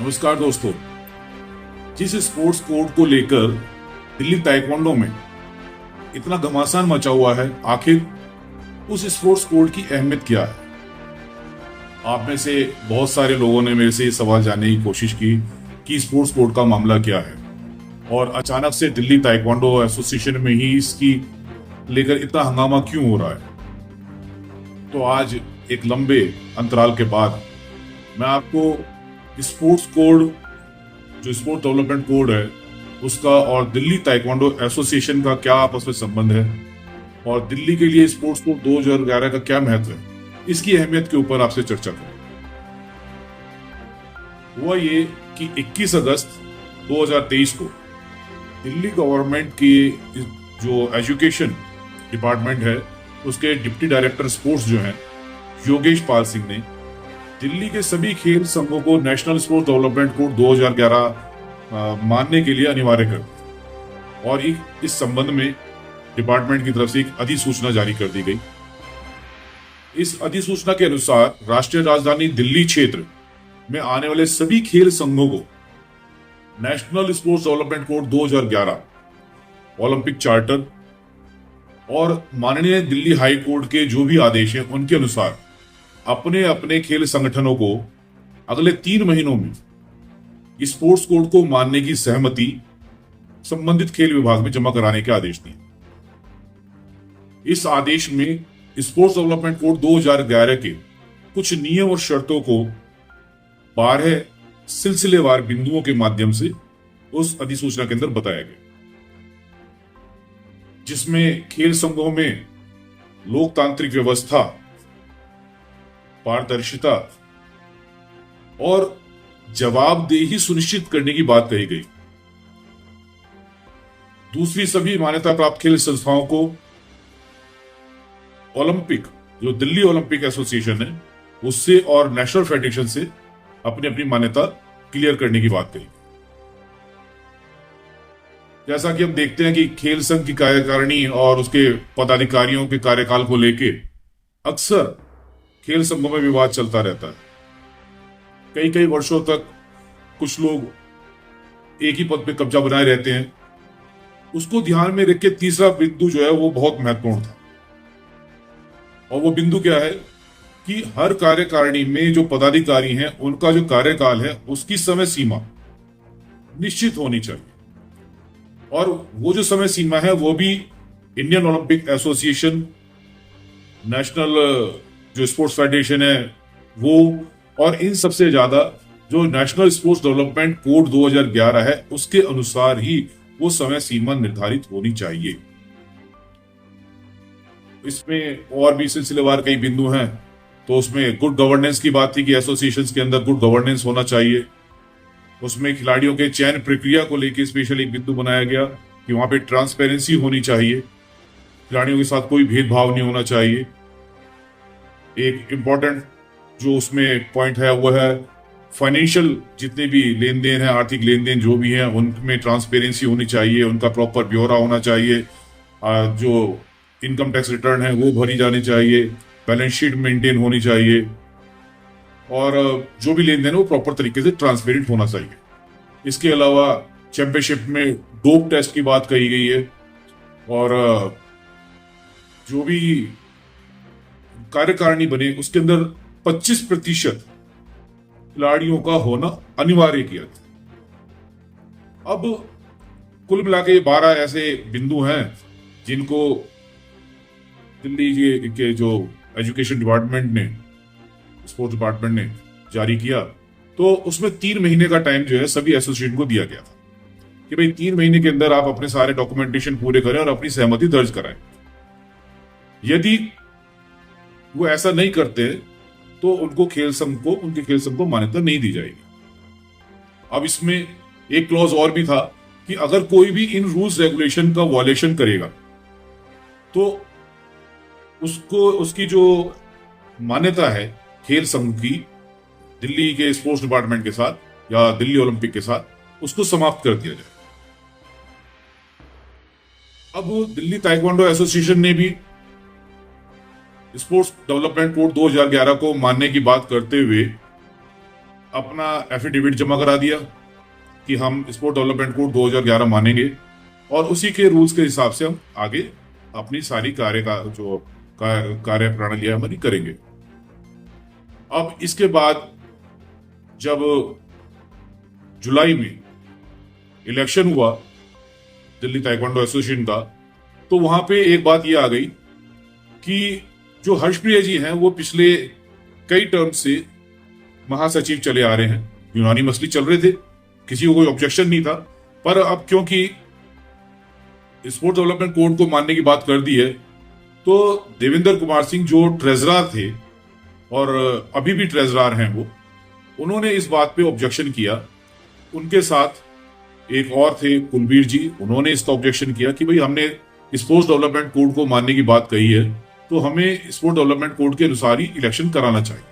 नमस्कार दोस्तों। जिस स्पोर्ट्स कोड को लेकर दिल्ली ताइक्वांडो में इतना घमासान मचा हुआ है, आखिर उस स्पोर्ट्स कोड की अहमियत क्या है? आप में से बहुत सारे लोगों ने मेरे से ये सवाल जानने की कोशिश की कि स्पोर्ट्स कोड का मामला क्या है और अचानक से दिल्ली ताइक्वांडो एसोसिएशन में ही इसकी लेकर इतना हंगामा क्यों हो रहा है। तो आज एक लंबे अंतराल के बाद मैं आपको स्पोर्ट्स कोड, जो स्पोर्ट डेवलपमेंट कोड है उसका, और दिल्ली ताइक्वांडो एसोसिएशन का क्या आपस में संबंध है और दिल्ली के लिए स्पोर्ट्स कोड 2011 का क्या महत्व है, इसकी अहमियत के ऊपर आपसे चर्चा करें। हुआ ये कि 21 अगस्त 2023 को दिल्ली गवर्नमेंट की जो एजुकेशन डिपार्टमेंट है उसके डिप्टी डायरेक्टर स्पोर्ट्स जो हैं योगेश पाल सिंह ने दिल्ली के सभी खेल संघों को नेशनल स्पोर्ट्स डेवलपमेंट कोड 2011 मानने के लिए अनिवार्य कर दिया और इस संबंध में डिपार्टमेंट की तरफ से एक अधिसूचना जारी कर दी गई। इस अधिसूचना के अनुसार राष्ट्रीय राजधानी दिल्ली क्षेत्र में आने वाले सभी खेल संघों को national sports development code 2011, Olympic charter और माननीय दिल्ली हाई कोर्ट के जो भी आदेश हैं उनके अनुसार अपने अपने खेल संगठनों को अगले 3 महीनों में स्पोर्ट्स कोड को मानने की सहमति संबंधित खेल विभाग में जमा कराने के आदेश दिए। इस आदेश में स्पोर्ट्स डेवलपमेंट कोड 2011 के कुछ नियम और शर्तों को 12 सिलसिलेवार बिंदुओं के माध्यम से उस अधिसूचना के अंदर बताया गया, जिसमें खेल संघों में लोकतांत्रिक व्यवस्था, पारदर्शिता और जवाबदेही सुनिश्चित करने की बात कही गई। दूसरी, सभी मान्यता प्राप्त खेल संस्थाओं को ओलंपिक, जो दिल्ली ओलंपिक एसोसिएशन है उससे और नेशनल फेडरेशन से अपनी अपनी मान्यता क्लियर करने की बात कही। जैसा कि हम देखते हैं कि खेल संघ की कार्यकारिणी और उसके पदाधिकारियों के कार्यकाल को लेके अक्सर खेल संघों में विवाद चलता रहता है। कई कई वर्षों तक कुछ लोग एक ही पद पे कब्जा बनाए रहते हैं। उसको ध्यान में रख के तीसरा बिंदु जो है वो बहुत महत्वपूर्ण था, और वो बिंदु क्या है कि हर कार्यकारिणी में जो पदाधिकारी हैं उनका जो कार्यकाल है उसकी समय सीमा निश्चित होनी चाहिए, और वो जो समय सीमा है वो भी इंडियन ओलंपिक एसोसिएशन, नेशनल जो स्पोर्ट्स फेडरेशन है वो, और इन सबसे ज्यादा जो नेशनल स्पोर्ट्स डेवलपमेंट कोड 2011 है उसके अनुसार ही वो समय सीमा निर्धारित होनी चाहिए। इसमें और भी सिलसिलेवार कई बिंदु हैं। तो उसमें गुड गवर्नेंस की बात थी कि एसोसिएशंस के अंदर गुड गवर्नेंस होना चाहिए। उसमें खिलाड़ियों के चयन प्रक्रिया को लेकर स्पेशल एक बिंदु बनाया गया कि वहां पे ट्रांसपेरेंसी होनी चाहिए, खिलाड़ियों के साथ कोई भेदभाव नहीं होना चाहिए। एक इंपॉर्टेंट जो उसमें पॉइंट है वो है फाइनेंशियल, जितने भी लेन देन है, आर्थिक लेन देन जो भी है उनमें ट्रांसपेरेंसी होनी चाहिए, उनका प्रॉपर ब्यौरा होना चाहिए, जो इनकम टैक्स रिटर्न है वो भरी जानी चाहिए, बैलेंस शीट मेंटेन होनी चाहिए, और जो भी लेन देन है वो प्रॉपर तरीके से ट्रांसपेरेंट होना चाहिए। इसके अलावा चैंपियनशिप में डोप टेस्ट की बात कही गई है, और जो भी कार्यकारिणी बने उसके अंदर 25% खिलाड़ियों का होना अनिवार्य किया था। अब कुल मिला के 12 ऐसे बिंदु हैं जिनको दिल्ली के जो एजुकेशन डिपार्टमेंट ने, स्पोर्ट्स डिपार्टमेंट ने जारी किया। तो उसमें 3 महीने का टाइम जो है सभी एसोसिएशन को दिया गया था कि भाई 3 महीने के अंदर आप अपने सारे डॉक्यूमेंटेशन पूरे करें और अपनी सहमति दर्ज कराएं। यदि वो ऐसा नहीं करते तो उनके खेल संघ को मान्यता नहीं दी जाएगी। अब इसमें एक क्लॉज और भी था कि अगर कोई भी इन रूल्स रेगुलेशन का वॉयलेशन करेगा तो उसको, उसकी जो मान्यता है खेल संघ की दिल्ली के स्पोर्ट्स डिपार्टमेंट के साथ या दिल्ली ओलंपिक के साथ, उसको समाप्त कर दिया जाए। अब दिल्ली ताइक्वांडो एसोसिएशन ने भी स्पोर्ट्स डेवलपमेंट कोड 2011 को मानने की बात करते हुए अपना एफिडेविट जमा करा दिया कि हम स्पोर्ट डेवलपमेंट कोड 2011 मानेंगे और उसी के रूल्स के हिसाब से हम आगे अपनी सारी कार्य प्रणाली हमारी करेंगे। अब इसके बाद जब जुलाई में इलेक्शन हुआ दिल्ली ताइक्वांडो एसोसिएशन का, तो वहां पे एक बात ये आ गई कि जो हर्षप्रिया जी हैं वो पिछले कई टर्म से महासचिव चले आ रहे हैं, यूनानी मसले चल रहे थे, किसी को कोई ऑब्जेक्शन नहीं था। पर अब क्योंकि स्पोर्ट डेवलपमेंट कोड को मानने की बात कर दी है, तो देवेंद्र कुमार सिंह जो ट्रेजरार थे और अभी भी ट्रेजरार हैं, उन्होंने इस बात पे ऑब्जेक्शन किया। उनके साथ एक और थे कुलबीर जी, उन्होंने इसका ऑब्जेक्शन किया कि भाई हमने स्पोर्ट्स डेवलपमेंट कोड को मानने की बात कही है, तो हमें स्पोर्ट्स डेवलपमेंट कोड के अनुसार ही इलेक्शन कराना चाहिए।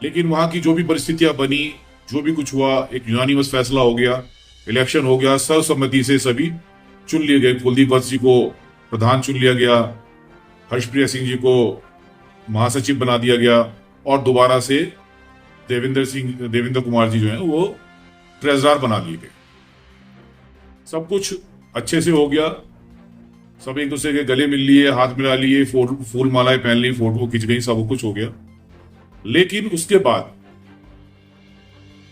लेकिन वहां की जो भी परिस्थितियां बनी, जो भी कुछ हुआ, एक यूनानिमस फैसला हो गया, इलेक्शन हो गया, सर्वसम्मति से सभी चुन लिए गए। कुलदीप वत्स जी को प्रधान चुन लिया गया, हर्षप्रिया सिंह जी को महासचिव बना दिया गया और दोबारा से देवेंद्र कुमार जी जो हैं वो ट्रेजरार बना लिए गए। सब कुछ अच्छे से हो गया, सब एक दूसरे के गले मिल लिए, हाथ मिला लिए, फूल मालाएं पहन ली, फोटो खिंच गई, सब कुछ हो गया। लेकिन उसके बाद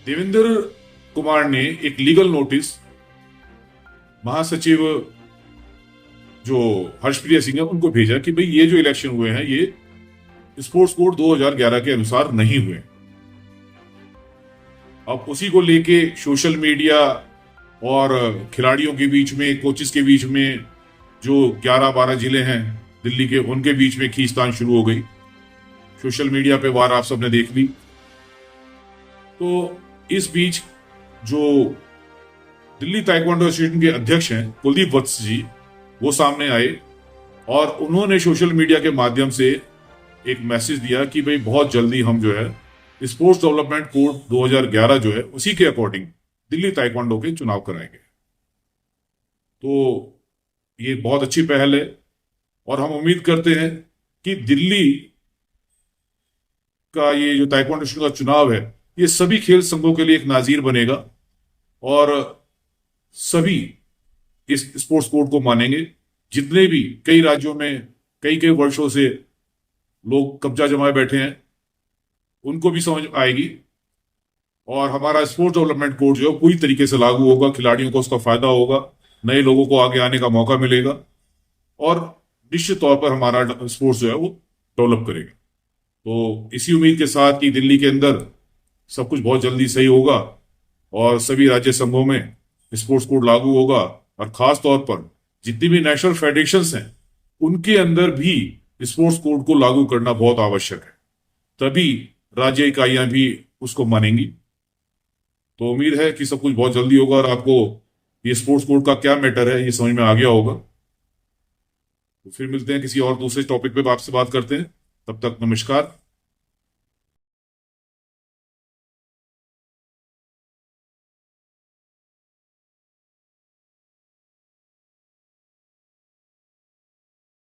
देवेंद्र कुमार ने एक लीगल नोटिस महासचिव जो हर्षप्रिया सिंह है उनको भेजा कि भाई ये जो इलेक्शन हुए हैं ये स्पोर्ट्स कोड 2011 के अनुसार नहीं हुए। अब उसी को लेके सोशल मीडिया और खिलाड़ियों के बीच में, कोचेस के बीच में, जो 11-12 जिले हैं दिल्ली के, उनके बीच में खींचतान शुरू हो गई। सोशल मीडिया पे वार आप सबने देख ली। तो इस बीच जो दिल्ली ताइक्वांडो एसोसिएशन के अध्यक्ष हैं कुलदीप वत्स जी, वो सामने आए और उन्होंने सोशल मीडिया के माध्यम से एक मैसेज दिया कि भाई बहुत जल्दी हम जो है स्पोर्ट्स डेवलपमेंट कोड 2011 जो है उसी के अकॉर्डिंग दिल्ली ताइक्वांडो के चुनाव कराएंगे। तो ये बहुत अच्छी पहल है और हम उम्मीद करते हैं कि दिल्ली का ये जो ताइक्वांडो का चुनाव है ये सभी खेल संघों के लिए एक नाजीर बनेगा और सभी इस स्पोर्ट्स कोड को मानेंगे। जितने भी कई राज्यों में कई कई वर्षों से लोग कब्जा जमाए बैठे हैं, उनको भी समझ आएगी और हमारा स्पोर्ट्स डेवलपमेंट कोड जो है पूरी तरीके से लागू होगा, खिलाड़ियों को उसका फायदा होगा, नए लोगों को आगे आने का मौका मिलेगा और निश्चित तौर पर हमारा स्पोर्ट्स जो है वो डेवलप करेगा। तो इसी उम्मीद के साथ कि दिल्ली के अंदर सब कुछ बहुत जल्दी सही होगा और सभी राज्य संघों में स्पोर्ट्स कोड लागू होगा और खास तौर पर जितनी भी नेशनल फेडरेशंस हैं उनके अंदर भी स्पोर्ट्स कोड को लागू करना बहुत आवश्यक है, तभी राज्य इकाइयां भी उसको मानेंगी। तो उम्मीद है कि सब कुछ बहुत जल्दी होगा और आपको ये स्पोर्ट्स कोड का क्या मैटर है ये समझ में आ गया होगा। तो फिर मिलते हैं किसी और दूसरे टॉपिक पे, आपसे बात करते हैं। तब तक नमस्कार।